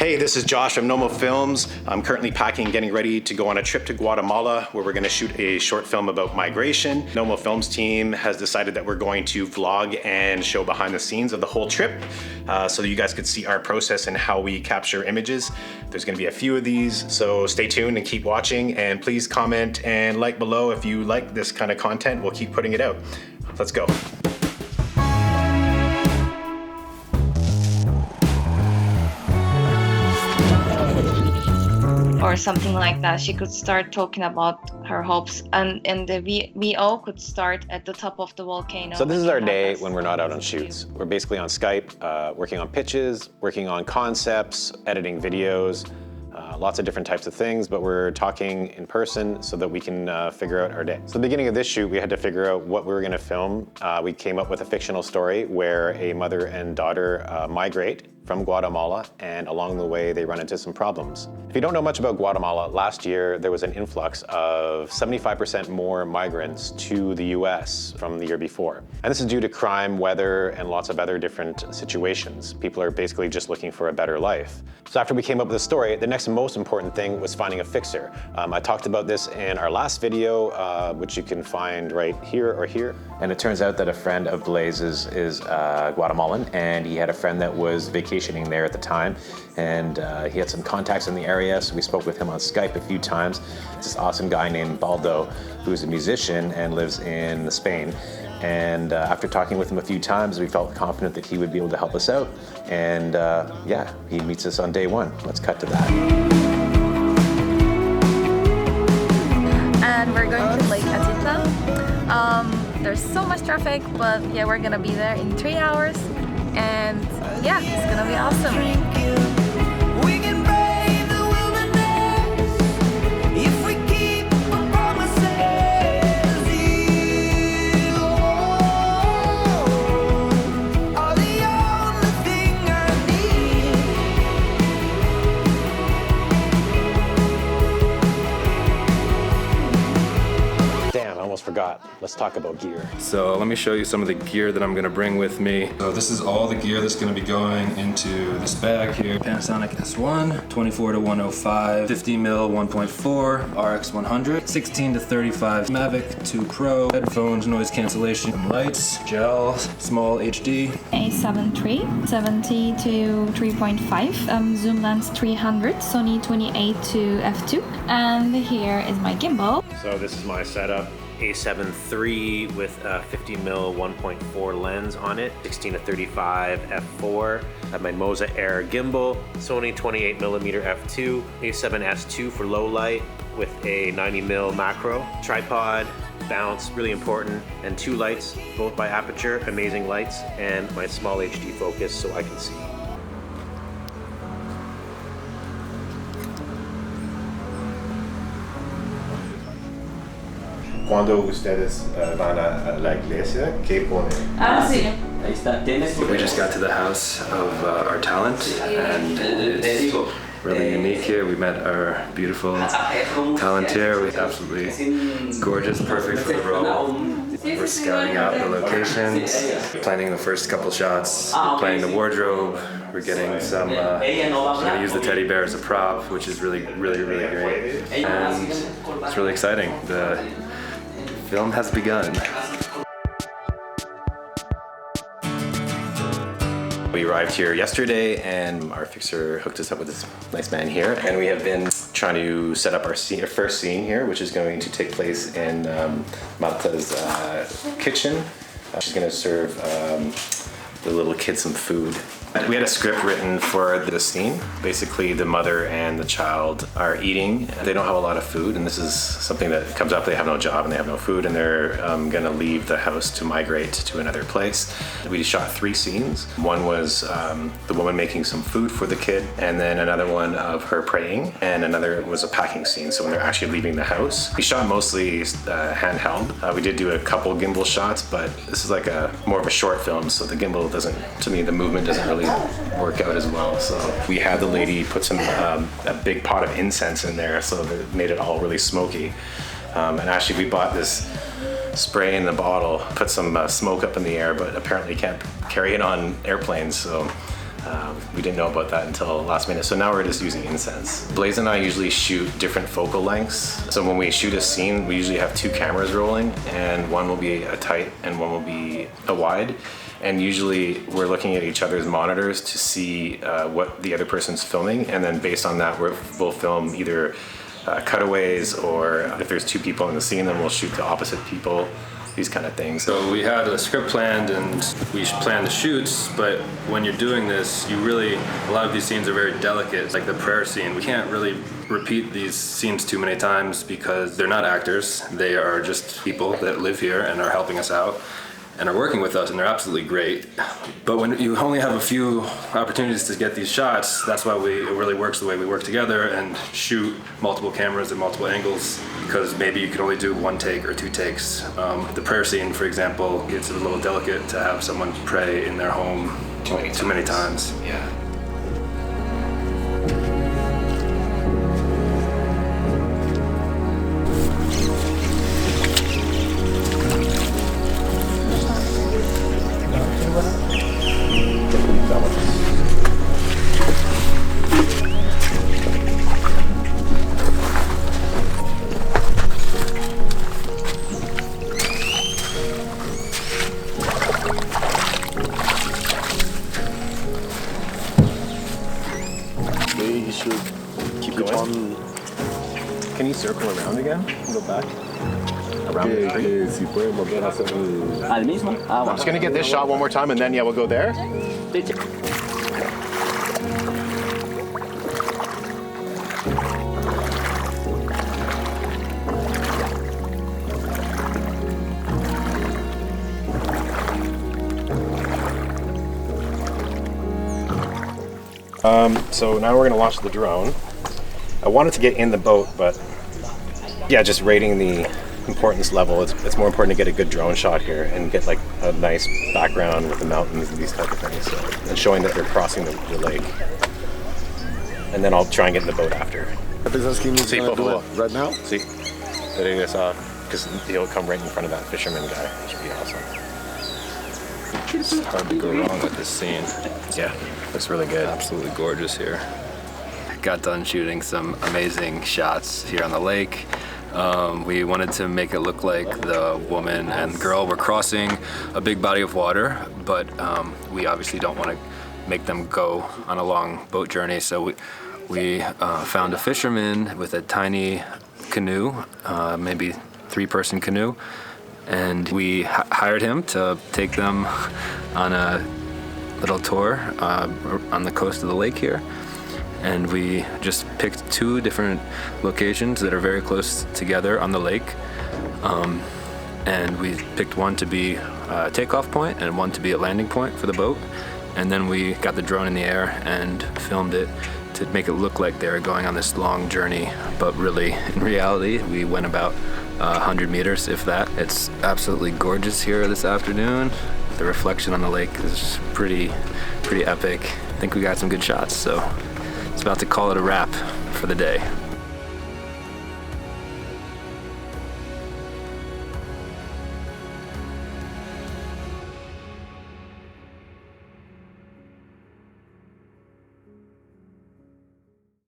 Hey, this is Josh from NOMO Films. I'm currently packing, getting ready to go on a trip to Guatemala where we're going to shoot a short film about migration. NOMO Films team has decided that we're going to vlog and show behind the scenes of the whole trip so that you guys could see our process and how we capture images. There's going to be a few of these, so stay tuned and keep watching, and please comment and like below if you like this kind of content. We'll keep putting it out. Let's go. Or something like that. She could start talking about her hopes, and the VO could start at the top of the volcano. So this is our day when we're not out on shoots. We're basically on Skype, working on pitches, working on concepts, editing videos, lots of different types of things, but we're talking in person so that we can figure out our day. So the beginning of this shoot, we had to figure out what we were gonna film. We came up with a fictional story where a mother and daughter migrate from Guatemala, and along the way they run into some problems. If you don't know much about Guatemala, last year there was an influx of 75% more migrants to the US from the year before. And this is due to crime, weather, and lots of other different situations. People are basically just looking for a better life. So after we came up with the story, the next most important thing was finding a fixer. I talked about this in our last video, which you can find right here or here. And it turns out that a friend of Blaze's is Guatemalan, and he had a friend that was vacationing there at the time, and he had some contacts in the area, so we spoke with him on Skype a few times. It's this awesome guy named Baldo, who's a musician and lives in Spain. And after talking with him a few times, we felt confident that he would be able to help us out. And yeah, he meets us on day one. Let's cut to that. And we're going to Lake Atitlan. There's so much traffic, but yeah, we're gonna be there in 3 hours. And yeah, it's gonna be awesome. Forgot. Let's talk about gear. So let me show you some of the gear that I'm going to bring with me. So this is all the gear that's going to be going into this bag here. Panasonic S1, 24 to 105, 50mm 1.4, RX 100, 16 to 35 Mavic 2 Pro, headphones, noise cancellation, lights, gel, small HD. A7 III, 70 to 3.5, zoom lens 300, Sony 28 to f2, and here is my gimbal. So this is my setup. A7 III with a 50mm 1.4 lens on it, 16 to 35 f4. I have my Moza Air gimbal, Sony 28mm f2, A7S II for low light with a 90mm macro, tripod, bounce, really important, and 2 lights, both by Aperture, amazing lights, and my small HD focus so I can see. Cuando ustedes van a la iglesia, ¿qué ponen? Ah, sí. We just got to the house of our talent, and it's really unique here. We met our beautiful talent here. We're absolutely gorgeous, perfect for the role. We're scouting out the locations, planning the first couple shots, planning the wardrobe. We're getting some, we're gonna use the teddy bear as a prop, which is really great. And it's really exciting. The film has begun. We arrived here yesterday, and our fixer hooked us up with this nice man here, and we have been trying to set up our first scene here, which is going to take place in Marta's kitchen. She's going to serve the little kids some food. We had a script written for the scene. Basically, the mother and the child are eating. They don't have a lot of food, and this is something that comes up. They have no job and they have no food, and they're gonna leave the house to migrate to another place. We shot 3 scenes. One was the woman making some food for the kid, and then another one of her praying, and another was a packing scene, so when they're actually leaving the house. We shot mostly handheld. We did do a couple gimbal shots, but this is like more of a short film, so the gimbal doesn't, to me, the movement doesn't really work out as well. So we had the lady put some a big pot of incense in there, so that it made it all really smoky. And actually we bought this spray in the bottle, put some smoke up in the air, but apparently can't carry it on airplanes. So We didn't know about that until last minute, so now we're just using incense. Blaze and I usually shoot different focal lengths. So when we shoot a scene, we usually have 2 cameras rolling, and one will be a tight and one will be a wide. And usually we're looking at each other's monitors to see what the other person's filming, and then based on that we'll film either cutaways, or if there's 2 people in the scene, then we'll shoot to opposite people, these kind of things. So we had a script planned and we planned the shoots, but when you're doing this, a lot of these scenes are very delicate, like the prayer scene. We can't really repeat these scenes too many times because they're not actors. They are just people that live here and are helping us out and are working with us, and they're absolutely great. But when you only have a few opportunities to get these shots, that's why it really works the way we work together and shoot multiple cameras at multiple angles, because maybe you can only do 1 take or 2 takes. The prayer scene, for example, it's a little delicate to have someone pray in their home too many times. Yeah. You should keep going. Can you circle around again and go back? Around the tree? ¿Al mismo? Ah, I'm just gonna get this shot one more time and then we'll go there. So now we're gonna launch the drone. I wanted to get in the boat, but yeah, just rating the importance level. It's more important to get a good drone shot here and get like a nice background with the mountains and these type of things. So, and showing that they're crossing the lake. And then I'll try and get in the boat after. See, right now? See, there you go, because he'll come right in front of that fisherman guy, which would be awesome. It's hard to go wrong with this scene. Yeah, looks really good. Absolutely gorgeous here. Got done shooting some amazing shots here on the lake. We wanted to make it look like the woman and girl were crossing a big body of water, but we obviously don't want to make them go on a long boat journey, so we found a fisherman with a tiny canoe, maybe 3-person canoe, and we hired him to take them on a little tour on the coast of the lake here. And we just picked 2 different locations that are very close together on the lake. And we picked one to be a takeoff point and one to be a landing point for the boat. And then we got the drone in the air and filmed it to make it look like they were going on this long journey. But really, in reality, we went about 100 meters, if that. It's absolutely gorgeous here this afternoon. The reflection on the lake is pretty epic. I think we got some good shots, so it's about to call it a wrap for the day.